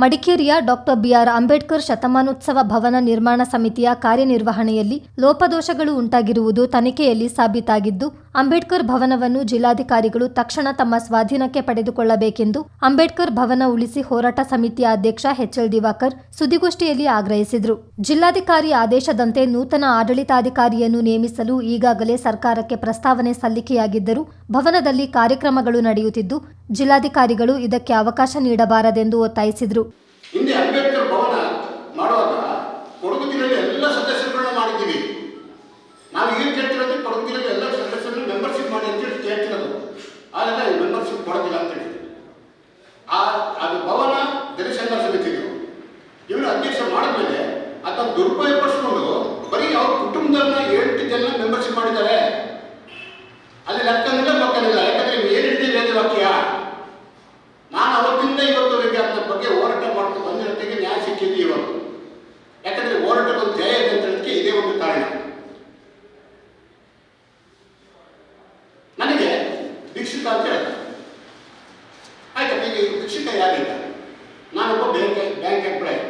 ಮಡಿಕೇರಿಯ doctor B R Ambedkar ಶತಮಾನೋತ್ಸವ ಭವನ ನಿರ್ಮಾಣ ಸಮಿತಿಯ ಕಾರ್ಯನಿರ್ವಹಣೆಯಲ್ಲಿ ಲೋಪದೋಷಗಳು ಉಂಟಾಗಿರುವುದು ತನಿಖೆಯಲ್ಲಿ ಸಾಬೀತಾಗಿದ್ದು, ಅಂಬೇಡ್ಕರ್ ಭವನವನ್ನು ಜಿಲ್ಲಾಧಿಕಾರಿಗಳು ತಕ್ಷಣ ತಮ್ಮ ಸ್ವಾಧೀನಕ್ಕೆ ಪಡೆದುಕೊಳ್ಳಬೇಕೆಂದು ಅಂಬೇಡ್ಕರ್ ಭವನ ಉಳಿಸಿ ಹೋರಾಟ ಸಮಿತಿಯ ಅಧ್ಯಕ್ಷ ಎಚ್ಎಲ್ ದಿವಾಕರ್ ಸುದ್ದಿಗೋಷ್ಠಿಯಲ್ಲಿ ಆಗ್ರಹಿಸಿದರು. ಜಿಲ್ಲಾಧಿಕಾರಿ ಆದೇಶದಂತೆ ನೂತನ ಆಡಳಿತಾಧಿಕಾರಿಯನ್ನು ನೇಮಿಸಲು ಈಗಾಗಲೇ ಸರ್ಕಾರಕ್ಕೆ ಪ್ರಸ್ತಾವನೆ ಸಲ್ಲಿಕೆಯಾಗಿದ್ದರೂ ಭವನದಲ್ಲಿ ಕಾರ್ಯಕ್ರಮಗಳು ನಡೆಯುತ್ತಿದ್ದು, ಜಿಲ್ಲಾಧಿಕಾರಿಗಳು ಇದಕ್ಕೆ ಅವಕಾಶ ನೀಡಬಾರದೆಂದು ಒತ್ತಾಯಿಸಿದರು. ಹಿಂದೆ ಅಂಬೇಡ್ಕರ್ ಭವನ ಮಾಡುವಾಗ ಕೊಡಗು ಜಿಲ್ಲೆಯಲ್ಲಿ ಎಲ್ಲ ಸದಸ್ಯರುಗಳನ್ನ ಮಾಡಿದ್ದೀವಿ. ನಾವು ಏನು ಕೇಳ್ತಿರೋದು, ಕೊಡಗು ಜಿಲ್ಲೆಯಲ್ಲಿ ಎಲ್ಲ ಸದಸ್ಯರನ್ನು ಮೆಂಬರ್ಶಿಪ್ ಮಾಡಿ ಅಂತೇಳಿ ಕೇಳ್ತಿರೋದು. ಆದರೆ ಮೆಂಬರ್ಶಿಪ್ ಕೊಡೋದಿಲ್ಲ ಅಂತೇಳಿ ಅದು ಭವನ ಜನಸಂಘ ಸಮಿತಿಗಳು ಇವರು ಅಧ್ಯಕ್ಷ ಮಾಡಿದ್ಮೇಲೆ ಅದನ್ನು ದುರುಪಯೋಗಪಡಿಸ್ಕೊಂಡು ಬರೀ ಅವ್ರ ಕುಟುಂಬದನ್ನ 8 ಜನ ಮೆಂಬರ್ಶಿಪ್ ಮಾಡಿದ್ದಾರೆ. ಅಲ್ಲಿ ಲೆಕ್ಕನಿಲ್ಲ ಮಕ್ಕಳಿಲ್ಲ. ಯಾಕಂದ್ರೆ ನೀವು ಏನು ಹಿಡಿದಿಲ್ಲ ವಾಕ್ಯ. ನಾನು ಅವತ್ತಿಂದ ಇವತ್ತುವರೆಗೆ ಅದರ ಬಗ್ಗೆ ಹೋರಾಟ ಮಾಡ್ಕೊಂಡು ಬಂದಿರೋದಕ್ಕೆ ನ್ಯಾಯ ಸಿಕ್ಕಿದ್ದು ಇವತ್ತು. ಯಾಕಂದ್ರೆ ಹೋರಾಟಕ್ಕೊಂದು ಜಯ ಇದೆ ಅಂತ ಹೇಳೋದಕ್ಕೆ ಇದೇ ಒಂದು ಕಾರಣ. ನನಗೆ ದೀಕ್ಷಿತ ಅಂತ ಹೇಳ್ತಾರೆ. ಆಯ್ತು, ಈಗ ದೀಕ್ಷಿತ ಯಾರಿಲ್ಲ. ನಾನೊಬ್ಬ ಬ್ಯಾಂಕ್ ಎಂಪ್ಲಾಯ್.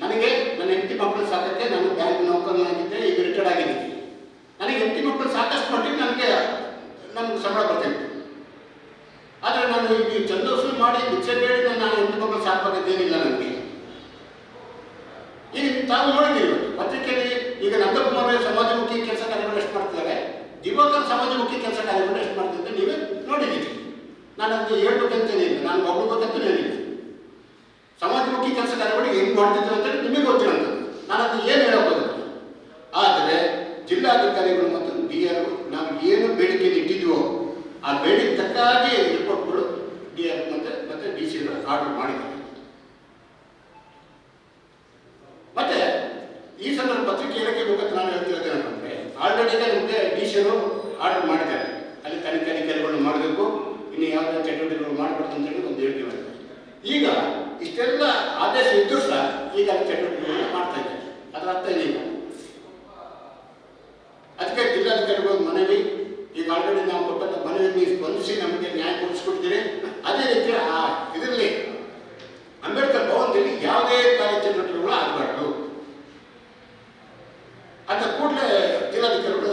ನನಗೆ ನನ್ನ ಹೆಂಡತಿ ಮಕ್ಕಳು ಸಾಕಕ್ಕೆ ನಾನು ಬ್ಯಾಂಕ್ ನೌಕರನಾಗಿದ್ದೆ, ಈಗ ರಿಟೈರ್ಡ್ ಆಗಿದ್ದೀನಿ. ನನಗೆ ಹೆಂಡತಿ ಮಕ್ಕಳು ಸಾಕಷ್ಟು ಮಟ್ಟಿಗೆ ನಮಗೆ ಸಂಬಳ ಬರ್ತಿತ್ತು. ಆದರೆ ನಾನು ಈಗ ಚಂದೋಸೂರು ಮಾಡಿ ಭಿಕ್ಷೆ ಬೇಡಿ ನಾನು ಹೆಂಡತಿ ಮಕ್ಕಳು ಸಾಕಬೇಕೇನಿಲ್ಲ ನನಗೆ. ಈಗ ತಾವು ನೋಡಿದ್ದೀವಿ ಪತ್ರಿಕೆಯಲ್ಲಿ ಈಗ ನಂದಕುಮಾರ್ ಸಮಾಜಮುಖಿ ಕೆಲಸ ಕಾರ್ಯಗಳು ಎಷ್ಟು ಮಾಡ್ತಿದ್ದಾರೆ, ದಿವಾಕರ್ ಸಮಾಜಮುಖಿ ಕೆಲಸ ಕಾರ್ಯಗಳು ಎಷ್ಟು ಮಾಡ್ತಿದ್ದೆ ನೀವೇ ನೋಡಿದ್ದೀವಿ. ನಾನು ಅದಕ್ಕೆ ಹೇಳ್ಬೇಕಂತೇನಿಲ್ಲ, ನಾನು ಹೋಗ್ಬೇಕಂತೇನಿಲ್ಲ. ಸಮಾಜಮುಖಿ ಕೆಲಸ ಕಾರ್ಯಗಳು ಹೆಂಗೆ ಮಾಡ್ತಿದ್ರು ಅಂತೇಳಿ ನಿಮಗೆ ಗೊತ್ತಿರೋಂಥದ್ದು. ನಾನು ಅದನ್ನು ಏನು ಹೇಳಬಹುದು. ಆದರೆ ಜಿಲ್ಲಾಧಿಕಾರಿಗಳು ಮತ್ತು DRO ನಾವು ಏನು ಬೇಡಿಕೆ ಇಟ್ಟಿದ್ವೋ ಆ ಬೇಡಿಕೆ ತಕ್ಕಾಗಿ ರಿಪೋರ್ಟ್ಗಳು DRO ಮತ್ತೆ DC ಆರ್ಡರ್ ಮಾಡಿದ್ದಾರೆ. ಮತ್ತೆ ಈ ಸಂದರ್ಭ ಪತ್ರಿಕೆ ಹೇಳಕ್ಕೆ ಬೇಕಂತ ನಾನು ಹೇಳ್ತಿರೋದು ಏನಂತಂದ್ರೆ, ಆಲ್ರೆಡಿ ನಮಗೆ DC ಆರ್ಡರ್ ಮಾಡಿದ್ದಾರೆ. ಅಲ್ಲಿ ತನಿಖೆ ಅಧಿಕಾರಿಗಳನ್ನು ಮಾಡಬೇಕು, ಇನ್ನು ಯಾವುದೇ ಚಟುವಟಿಕೆಗಳು ಮಾಡಬಾರ್ದು ಅಂತೇಳಿ ಒಂದು ಹೇಳಿಕೆ ಮಾಡಿದ್ದಾರೆ. ಈಗ ಇಷ್ಟೆಲ್ಲ ಆದೇಶ ಇದ್ದರೂ ಸಹ ಈಗ ಅಲ್ಲಿ ಚಟುವಟಿಕೆಗಳನ್ನು ಮಾಡ್ತಾ ಇದ್ದಾರೆ. ಅದರ ಅರ್ಥ ಏನಿಲ್ಲ. ಅದಕ್ಕೆ ಜಿಲ್ಲಾಧಿಕಾರಿಗಳು ಮನವಿ, ಈಗ ಆಲ್ರೆಡಿ ನಾವು ಕೊಟ್ಟಂತ ಮನವಿಗೆ ಸ್ಪಂದಿಸಿ ನಮಗೆ ನ್ಯಾಯ ಕೊಡಿಸ್ಕೊಡ್ತೀರಿ. ಅದೇ ರೀತಿ ಇದರಲ್ಲಿ ಅಂಬೇಡ್ಕರ್ ಭವನದಲ್ಲಿ ಯಾವುದೇ ಕಾರ್ಯಚಟುವಟಿಕೆಗಳು ಆಗಬಾರ್ದು. ಅದ ಕೂಡಲೇ ಜಿಲ್ಲಾಧಿಕಾರಿಗಳು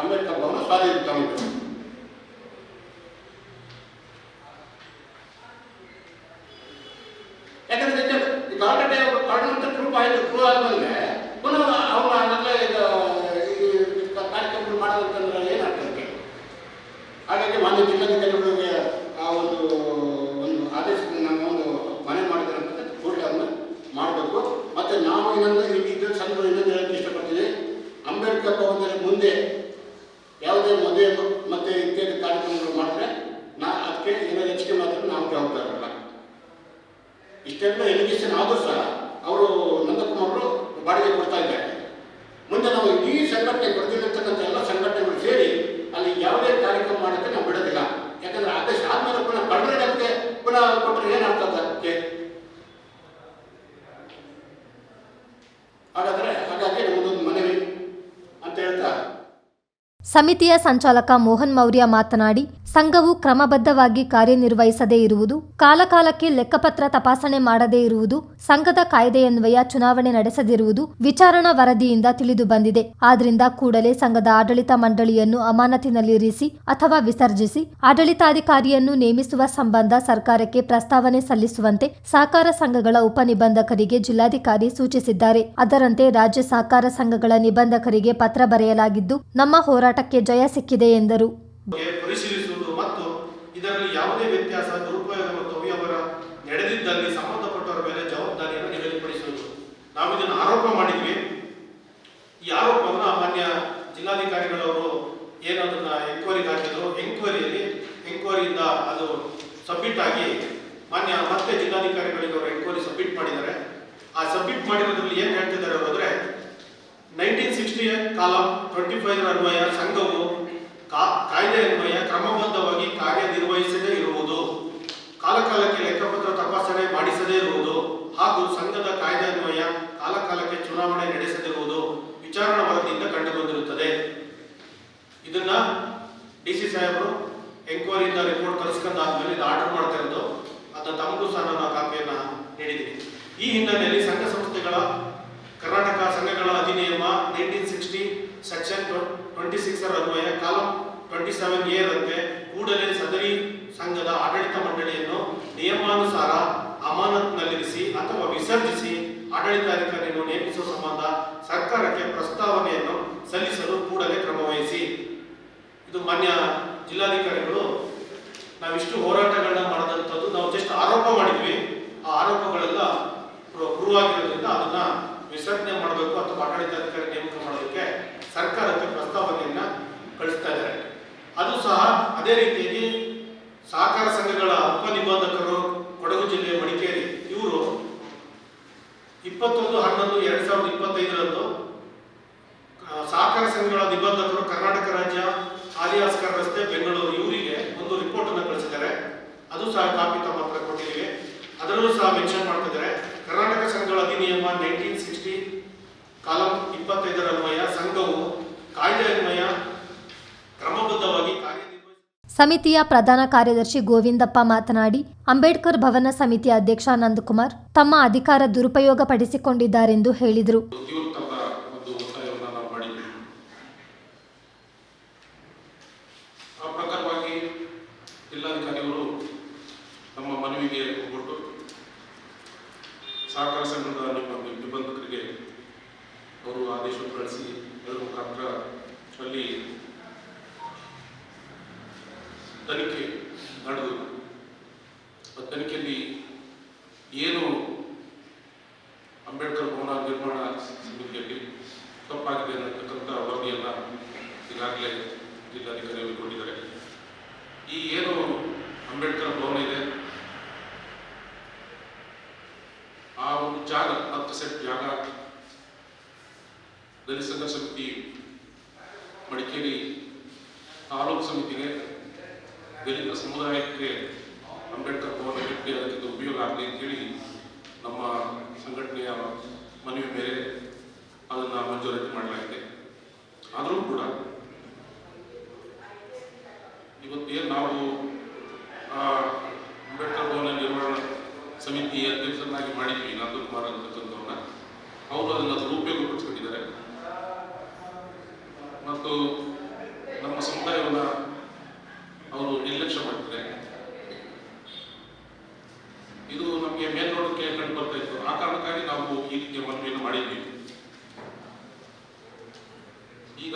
ಅಂಬೇಡ್ಕರ್ ಭವನ ಸ್ವಾಧೀನ ತಗೊಂಡು, ಯಾಕಂದ್ರೆ ಈಗ ಆಲ್ರೆಡಿ ಕಾರಣಂತ ಪ್ರೂವ್ ಆದ್ಮೇಲೆ ಪುನಃ ಅವರು ಕಾರ್ಯಕ್ರಮಗಳು ಮಾಡೋದಂತಂದ್ರೆ ಏನಾಗ್ತದೆ. ಹಾಗಾಗಿ ಮಾನ್ಯ ಜಿಲ್ಲಾಧಿಕಾರಿಗಳಿಗೆ ಆ ಒಂದು ಆದೇಶದಿಂದ ನಮ್ಮ ಒಂದು ಮನೆ ಮಾಡಿದ್ರೆ ಅಂತ ಕೂಡಲೇ ಅದನ್ನು ಮಾಡಬೇಕು. ಮತ್ತು ನಾವು ಇದ್ರ ಸಂದರ್ಭ ಇನ್ನೊಂದು ಹೇಳಕ್ಕೆ ಇಷ್ಟಪಡ್ತೀವಿ. ಅಂಬೇಡ್ಕರ್ ಭವನದಲ್ಲಿ ಮುಂದೆ ಯಾವುದೇ ಮದುವೆ ಮತ್ತು ಇತ್ಯಾದಿ ಕಾರ್ಯಕ್ರಮಗಳು ಮಾಡಿದ್ರೆ ಅದಕ್ಕೆ ಏನಾದ್ರು ಹೆಚ್ಚಿಗೆ ಮಾಡಿದ್ರೆ ನಾವು ಜವಾಬ್ದಾರಲ್ಲ. ಇಷ್ಟೆಲ್ಲ ಎಲಿಗೇಷನ್ ಆದರೂ ಸಹ ಅವರು ನಂದಕುಮಾರ್ ಬಾಡಿಗೆ ಕೊಡ್ತಾ ಇದ್ದಾರೆ. ಮುಂದೆ ನಾವು ಇಡೀ ಸಂಘಟನೆ ಕೊಡ್ತಿರ್ತಕ್ಕಂಥ ಎಲ್ಲ ಸಂಘಟನೆಗಳು ಸೇರಿ ಅಲ್ಲಿ ಯಾವುದೇ ಕಾರ್ಯಕ್ರಮ ಮಾಡೋಕ್ಕೆ ನಾವು ಬಿಡೋದಿಲ್ಲ. ಯಾಕಂದ್ರೆ ಆದೇಶ ಆದ್ಮೇಲೆ ಪುನಃ ಕಳ್ಳರಿಗೆ ಪುನಃ ಕೊಟ್ಟರೆ ಏನಾಗ್ತದೆ ಅದಕ್ಕೆ. ಹಾಗಾಗಿ ನಮ್ಮದೊಂದು ಮನವಿ ಅಂತ ಹೇಳ್ತಾ ಸಮಿತಿಯ ಸಂಚಾಲಕ ಮೋಹನ್ ಮೌರ್ಯ ಮಾತನಾಡಿ, ಸಂಘವು ಕ್ರಮಬದ್ಧವಾಗಿ ಕಾರ್ಯನಿರ್ವಹಿಸದೇ ಇರುವುದು, ಕಾಲಕಾಲಕ್ಕೆ ಲೆಕ್ಕಪತ್ರ ತಪಾಸಣೆ ಮಾಡದೇ ಇರುವುದು, ಸಂಘದ ಕಾಯ್ದೆಯನ್ವಯ ಚುನಾವಣೆ ನಡೆಸದಿರುವುದು ವಿಚಾರಣಾ ವರದಿಯಿಂದ ತಿಳಿದು ಬಂದಿದೆ. ಆದ್ರಿಂದ ಕೂಡಲೇ ಸಂಘದ ಆಡಳಿತ ಮಂಡಳಿಯನ್ನು ಅಮಾನತಿನಲ್ಲಿರಿಸಿ ಅಥವಾ ವಿಸರ್ಜಿಸಿ ಆಡಳಿತಾಧಿಕಾರಿಯನ್ನು ನೇಮಿಸುವ ಸಂಬಂಧ ಸರ್ಕಾರಕ್ಕೆ ಪ್ರಸ್ತಾವನೆ ಸಲ್ಲಿಸುವಂತೆ ಸಹಕಾರ ಸಂಘಗಳ ಉಪನಿಬಂಧಕರಿಗೆ ಜಿಲ್ಲಾಧಿಕಾರಿ ಸೂಚಿಸಿದ್ದಾರೆ. ಅದರಂತೆ ರಾಜ್ಯ ಸಹಕಾರ ಸಂಘಗಳ ನಿಬಂಧಕರಿಗೆ ಪತ್ರ ಬರೆಯಲಾಗಿದ್ದು, ನಮ್ಮ ಹೋರಾಟಕ್ಕೆ ಜಯ ಸಿಕ್ಕಿದೆ ಎಂದರು. ಪರಿಶೀಲಿಸುವುದು ಮತ್ತು ಇದರಲ್ಲಿ ಯಾವುದೇ ವ್ಯತ್ಯಾಸ, ದುರುಪಯೋಗ ಮತ್ತು ಅವ್ಯವಹಾರ ನಡೆದಿದ್ದಲ್ಲಿ ಸಂಬಂಧಪಟ್ಟವರ ಮೇಲೆ ಜವಾಬ್ದಾರಿಯನ್ನು ನಿಗದಿಪಡಿಸುವುದು. ನಾವು ಇದನ್ನು ಆರೋಪ ಮಾಡಿದ್ವಿ. ಈ ಆರೋಪವನ್ನು ಮಾನ್ಯ ಜಿಲ್ಲಾಧಿಕಾರಿಗಳವರು ಏನು ಅದನ್ನ ಎಂಕ್ವೈರಿಗೆ ಹಾಕಿದ್ರು. ಎಂಕ್ವೈರಿಯಿಂದ ಅದು ಸಬ್ಮಿಟ್ ಆಗಿ ಮಾನ್ಯ ಮತ್ತೆ ಜಿಲ್ಲಾಧಿಕಾರಿಗಳಿಗೆ ಅವರು ಎಂಕ್ವೈರಿ ಸಬ್ಮಿಟ್ ಮಾಡಿದ್ದಾರೆ. ಆ ಸಬ್ಮಿಟ್ ಮಾಡಿರೋದ್ರಲ್ಲಿ ಏನು ಹೇಳ್ತಿದ್ದಾರೆ ಅವರಾದ್ರೆ, 1960 ಕಾಲಂ 25 ಅನ್ವಯ ಸಂಘವು ಕಾಯ್ದೆ ಅನ್ವಯ ಕ್ರಮಬದ್ಧವಾಗಿ ಕಾರ್ಯನಿರ್ವಹಿಸದೇ ಇರುವುದು, ಕಾಲಕಾಲಕ್ಕೆ ಲೆಕ್ಕಪತ್ರ ತಪಾಸಣೆ ಮಾಡಿಸದೇ ಇರುವುದು ಹಾಗೂ ಸಂಘದ ಕಾಯ್ದೆ ಅನ್ವಯ ಕಾಲಕಾಲಕ್ಕೆ ಚುನಾವಣೆ ನಡೆಸದಿರುವುದು ವಿಚಾರಣಾ ವರದಿಯಿಂದ ಕಂಡುಬಂದಿರುತ್ತದೆ. ಇದನ್ನ DC ಸಾಹೇಬರು ಎಂಕ್ವೈರಿಯಿಂದ ರಿಪೋರ್ಟ್ ತರಿಸ್ಕೊಂಡಾದ್ಮೇಲೆ ಇದು ಆರ್ಡರ್ ಮಾಡ್ತಾ ಇರೋದು. ಅದನ್ನ ತಮಗೂ ಸಹ ನಾನು ಕಾಪಿಯನ್ನು ನೀಡಿದೆ. ಈ ಹಿನ್ನೆಲೆಯಲ್ಲಿ ಸಂಘ ಸಂಸ್ಥೆಗಳ ಕರ್ನಾಟಕ ಸಂಘಗಳ ಅಧಿನಿಯಮ 1960 ಸೆಕ್ಷನ್ 26 ಅನ್ವಯ ಕಾಲಂ 27A ರಂತೆ ಕೂಡಲೇ ಸದರಿ ಸಂಘದ ಆಡಳಿತ ಮಂಡಳಿಯನ್ನು ನಿಯಮಾನುಸಾರ ಅಮಾನತ್ನಲ್ಲಿರಿಸಿ ಅಥವಾ ವಿಸರ್ಜಿಸಿ ಆಡಳಿತಾಧಿಕಾರಿಯನ್ನು ನೇಮಿಸುವ ಸಂಬಂಧ ಸರ್ಕಾರಕ್ಕೆ ಪ್ರಸ್ತಾವನೆಯನ್ನು ಸಲ್ಲಿಸಲು ಕೂಡಲೇ ಕ್ರಮ ವಹಿಸಿ. ಇದು ಮಾನ್ಯ ಜಿಲ್ಲಾಧಿಕಾರಿಗಳು ನಾವಿಷ್ಟು ಹೋರಾಟಗಳನ್ನ ಮಾಡದಂಥದ್ದು ನಾವು ಜಸ್ಟ್ ಆರೋಪ ಮಾಡಿದ್ವಿ. ಆ ಆರೋಪಗಳೆಲ್ಲ ಪ್ರೂವ್ ಆಗಿರೋದ್ರಿಂದ ಅದನ್ನ ವಿಸರ್ಜನೆ ಮಾಡಬೇಕು ಅಥವಾ ಆಡಳಿತಾಧಿಕಾರಿ ನೇಮಕ ಮಾಡೋದಕ್ಕೆ ಸರ್ಕಾರಕ್ಕೆ ಪ್ರಸ್ತಾವನೆಯನ್ನ ಕಳಿಸ್ತಾ ಇದ್ದಾರೆ. ಅದು ಸಹ ಅದೇ ರೀತಿಯಾಗಿ ಸಹಕಾರ ಸಂಘಗಳ ಉಪನಿಬಂಧಕರು ಕೊಡಗು ಜಿಲ್ಲೆಯ ಮಡಿಕೇರಿ ಇವರು 21/11/2025 ಸಹಕಾರ ಸಂಘಗಳ ನಿಬಂಧಕರು ಕರ್ನಾಟಕ ರಾಜ್ಯ ಆಲಿಯಾಸ್ಕರ್ ರಸ್ತೆ ಬೆಂಗಳೂರು ಇವರಿಗೆ ಒಂದು ರಿಪೋರ್ಟ್ ಅನ್ನು ಕಳಿಸಿದ್ದಾರೆ. ಅದು ಸಹ ಕಾಪಿ ತಮ್ಮ ಹತ್ರ ಕೊಟ್ಟಿದ್ದೀವಿ. ಅದರಲ್ಲೂ ಸಹ ಮೆನ್ಷನ್ ಮಾಡ್ತಿದ್ದಾರೆ ಕರ್ನಾಟಕ ಸಂಘಗಳ ಅಧಿನಿಯಮ 1960 ಕಾಲಂ 25 ಅನ್ವಯ ಸಂಘವು ಕಾಯ್ದೆ ಅನ್ವಯ ಕ್ರಮಬದ್ಧವಾಗಿ ಕಾರ್ಯನಿರ್ವಹಿಸಿ. ಸಮಿತಿಯ ಪ್ರಧಾನ ಕಾರ್ಯದರ್ಶಿ ಗೋವಿಂದಪ್ಪ ಮಾತನಾಡಿ, ಅಂಬೇಡ್ಕರ್ ಭವನ ಸಮಿತಿಯ ಅಧ್ಯಕ್ಷ ನಂದಕುಮಾರ್ ತಮ್ಮ ಅಧಿಕಾರ ದುರುಪಯೋಗ ಪಡಿಸಿಕೊಂಡಿದ್ದಾರೆಂದು ಹೇಳಿದರು. ಆ ಪ್ರಕಾರವಾಗಿ ಜಿಲ್ಲಾಧಿಕಾರಿಗಳು ನಮ್ಮ ಮನವಿಗೆ ಒಗ್ಗಟ್ಟು ಸಹಕಾರ ಸಂಘದ ನಿಬಂಧಕರಿಗೆ ಅವರು ಆದೇಶ ಕಳಿಸಿ ಅದರ ಮುಖಾಂತರ ಅಲ್ಲಿ ತನಿಖೆ ನಡೆದು ಆ ತನಿಖೆಯಲ್ಲಿ ಏನು ಅಂಬೇಡ್ಕರ್ ಭವನ ನಿರ್ಮಾಣ ಸಮಿತಿಯಲ್ಲಿ ತಪ್ಪಾಗಿದೆ ಅನ್ನತಕ್ಕಂಥ ವರದಿಯನ್ನು ಈಗಾಗಲೇ ಜಿಲ್ಲಾಧಿಕಾರಿಗಳು ಕೊಟ್ಟಿದ್ದಾರೆ. ಈ ಏನು ಅಂಬೇಡ್ಕರ್ ಭವನ ಇದೆ ಆ ಒಂದು ಜಾಗ 10 ಸೆಟ್ ಜಾಗ ದಲಿತ ಸಂಘ ಸಮಿತಿ ಮಡಿಕೇರಿ ತಾಲೂಕು ಸಮಿತಿಗೆ ದಲಿತ ಸಮುದಾಯಕ್ಕೆ ಅಂಬೇಡ್ಕರ್ ಭವನ ಕಟ್ಟಿ ಅದಕ್ಕೆ ಉಪಯೋಗ ಆಗಲಿ ಅಂತೇಳಿ ನಮ್ಮ ಸಂಘಟನೆಯ ಮನವಿ ಮೇಲೆ ಅದನ್ನು ಮಂಜೂರಾತಿ ಮಾಡಲಾಗಿದೆ. ಆದರೂ ಕೂಡ ಇವತ್ತೇನು ನಾವು ಅಂಬೇಡ್ಕರ್ ಭವನ ನಿರ್ಮಾಣ ಸಮಿತಿ ಅಧ್ಯಕ್ಷರನ್ನಾಗಿ ಮಾಡಿದ್ವಿ ನಂದಕುಮಾರ್ ಅಂತಕ್ಕಂಥವ್ರನ್ನ, ಅವರು ಅದನ್ನು ದುರುಪಯೋಗ ಪಡಿಸ್ಕೊಂಡಿದ್ದಾರೆ ಮತ್ತು ನಮ್ಮ ಸಮುದಾಯವನ್ನು ಅವರು ನಿರ್ಲಕ್ಷ್ಯ ಮಾಡ್ತಾರೆ. ಇದು ನಮಗೆ ಮೇಲ್ನೋಟಕ್ಕೆ ಕಂಡು ಬರ್ತಾ ಇತ್ತು. ಆ ಕಾರಣಕ್ಕಾಗಿ ನಾವು ಈ ರೀತಿಯ ಮನವಿಯನ್ನು ಮಾಡಿದ್ವಿ. ಈಗ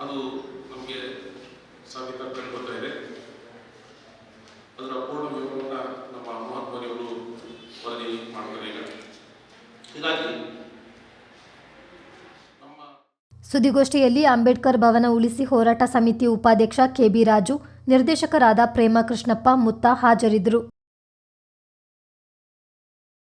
ಅದು ನಮಗೆ ಸಾಬೀತಾಗಿ ಕಂಡು ಬರ್ತಾ ಇದೆ. ಅದರ ಪೂರ್ಣ ವಿವರವನ್ನು ನಮ್ಮ ಮಹತ್ವದವರು ವರದಿ ಮಾಡ್ತಾರೆ. ಹೀಗಾಗಿ ನಮ್ಮ ಸುದ್ದಿಗೋಷ್ಠಿಯಲ್ಲಿ ಅಂಬೇಡ್ಕರ್ ಭವನ ಉಳಿಸಿ ಹೋರಾಟ ಸಮಿತಿ ಉಪಾಧ್ಯಕ್ಷ ಕೆಬಿ ರಾಜು, ನಿರ್ದೇಶಕರಾದ ಪ್ರೇಮ ಕೃಷ್ಣಪ್ಪ ಮುತ್ತ ಹಾಜರಿದ್ದರು.